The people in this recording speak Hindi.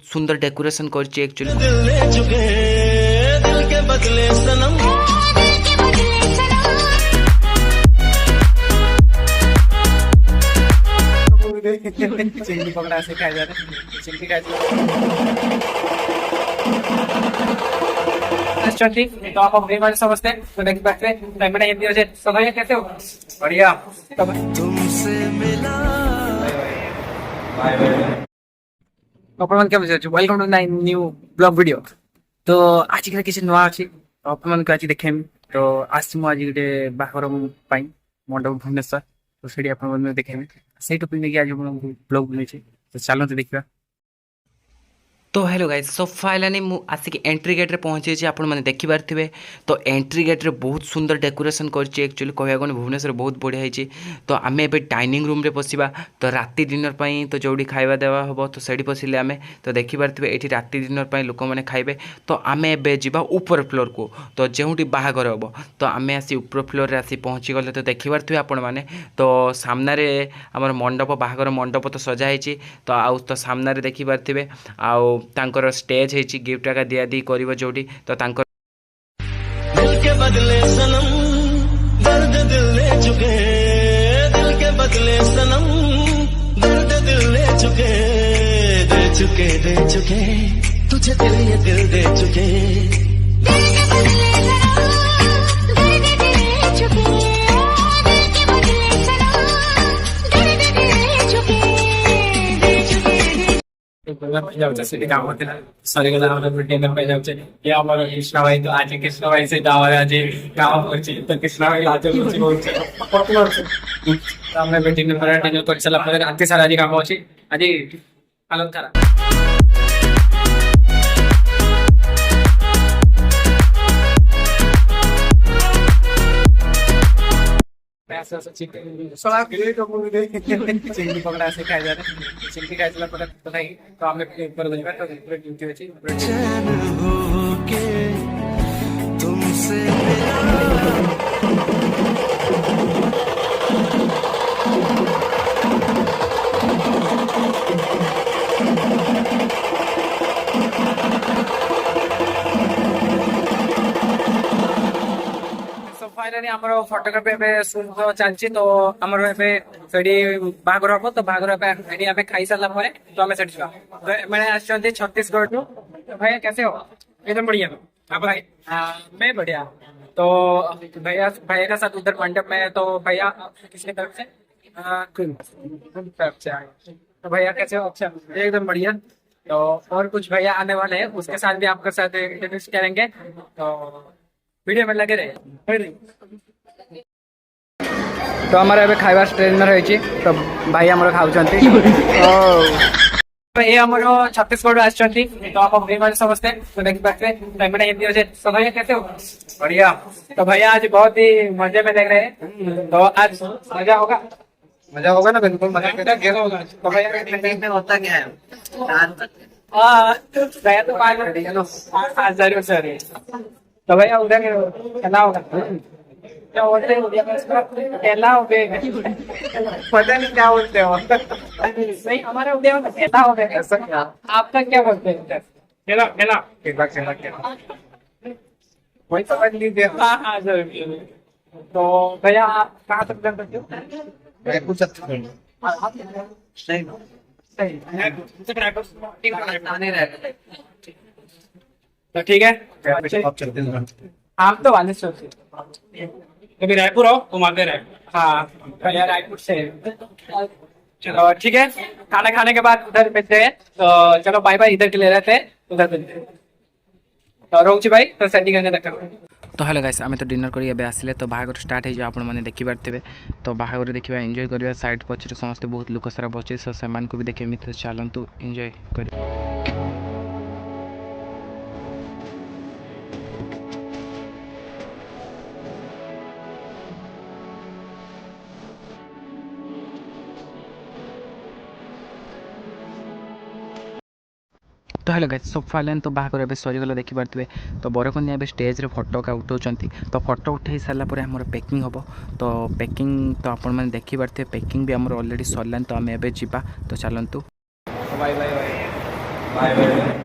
सुंदर डेकोरेशन करछि एक्चुअली। दिल ले चुके दिल के बदले सनम चिंगी पकड़ा से खाया जा रहा है। चिंगी खाया तो आप अपने बारे समझते हैं तो नेक्स्ट बात पे टाइम में हिंदी हो जाए। तो भैया कैसे हो? बढ़िया। तुमसे मिला अपन क्या बुझे welcome to nine new blog video. तो आज के किसी नुआ अछि अपन को आज देखेम। तो आज मु आज गोटे बाहर पाई मंडप भुवनेश्वर तो सेठी अपन मन देखेम से टॉपिक में आज ब्लॉग बनेछि। तो चलो तो देखिबा। तो हेलो गाइस सो फाइनली मु आसिक एंट्री गेट रे पहुंचे छी। आपण माने देखि पारथिबे तो एंट्री गेट रे बहुत सुंदर डेकोरेशन करछि एक्चुअली कहया गने भुवनेश्वर बहुत बढ़िया हिची। तो आमे एबे डाइनिंग रूम रे पसिबा तो राती डिनर पई तो जोडी खाइबा देवा हबो तो सेडी पसिले आमे तो देखि पारथिबे एठी राती डिनर पई लोक माने खाइबे। तो आमे एबे जिबा ऊपर फ्लोर को तो जेउटी बाहागर हबो तो आमे आसी ऊपर फ्लोर रे आसी पहुंची गले। तो देखि पारथिबे आपण माने तो सामना रे हमर मंडप बाहागर मंडप तो सजा हिची। तो आउ तो सामना रे देखि पारथिबे आउ तांकर स्टेज है गिफ्ट का दिया दी करिवो जोडी। तो तांकर दिल के बदले सनम दर्द दिल ले चुके दिल के बदले सनम दर्द दिल ले चुके दे चुके तुझे दिल ये दिल दे चुके दिल के बदले सनम दर्द दिल ले चुके दिल के बदले सनम दर्द दिल ले चुके सेठी काम होते सरी गला हमर डिनर पे जाउछे। ये हमर कृष्णा भाई तो आज कृष्णा भाई से दावा आज काम करछि। तो कृष्णा भाई आज कुछ बोलछे पटनार से हमने डिनर पर डिनर कर चला पर आते सारा आज काम होछि। आज आलम थारा चिंगी पकड़ा से खाया जा रहा है। चिंगी खाया चला पर तो हमें ऊपर बनेगा तो ड्यूटी होची चैन होके तुमसे मिला फाइनली हमर फोटोग्राफी पे शूट चलछि। तो हमर पे सेडी बागर हबो तो बागर पे सेडी हमें खाई साला परे तो हमें सेडी तो मैंने आछंती छत्तीसगढ़ तो भैया कैसे हो? एकदम बढ़िया। आप भाई मैं बढ़िया। तो भैया का साथ उधर मंडप में तो भैया किसके तरफ से तरफ से आए। तो भैया कैसे हो? अच्छा एकदम बढ़िया। तो और कुछ भैया आने वाले हैं उसके साथ भी आपके साथ इंट्रोड्यूस करेंगे। तो वीडियो में लगे रहे। तो हमारे अबे खाइबा स्टेज में रही तो भाई हमारे खाऊचंती तो ये हमारे छत्तीसगढ़ आछंती। तो आप अपने बारे समझते हैं तो देख पाते टाइम में हिंदी हो जाए। तो भैया कैसे हो? बढ़िया। तो भैया आज बहुत ही मजे में देख रहे हैं। तो आज मजा होगा ना? बिल्कुल मजा होगा। तो भैया होता क्या है? भैया तो 5 सर। तो भैया उधर खेला होगा क्या बोलते हैं? खेला हो गए पता नहीं क्या बोलते हो। नहीं हमारे उदय में खेला हो गए। ऐसा क्या? आपका क्या बोलते हैं? खेला वही समझ लीजिए। हाँ जरूर। तो भैया आप कहाँ तक जान सकते हो? कुछ तो ठीक है आप तो वाले सोचते कभी रायपुर हो घुमाते रहे। हाँ भैया रायपुर से। चलो ठीक है खाना खाने के बाद उधर मिलते हैं। तो चलो बाय बाय। इधर के ले रहते हैं उधर मिलते हैं। तो रोची भाई तो सेटिंग करके रखा। तो हेलो गाइस आमे तो डिनर करी एबे आसिले तो बाहागर स्टार्ट हे जे आपण माने देखि पारथिबे। तो बाहागर देखिबा एन्जॉय करिबा साइड पछरे समस्त बहुत लोक सारा बचे सो समान को भी देखे मित्र चलंतु एन्जॉय करी। तो हेलो गाइस सब फाइनल तो बाहागर एबे सरीगला देखि पारथिबे। तो बरकन्या एबे स्टेज रे फोटो का उठाउचंती। तो फोटो उठै साला परे हमर पैकिंग हबो। तो पैकिंग तो आपण माने देखि पारथिबे पैकिंग भी हमर ऑलरेडी सरलान। तो हमें एबे जिबा तो चलंतु। Bye bye bye. Bye bye.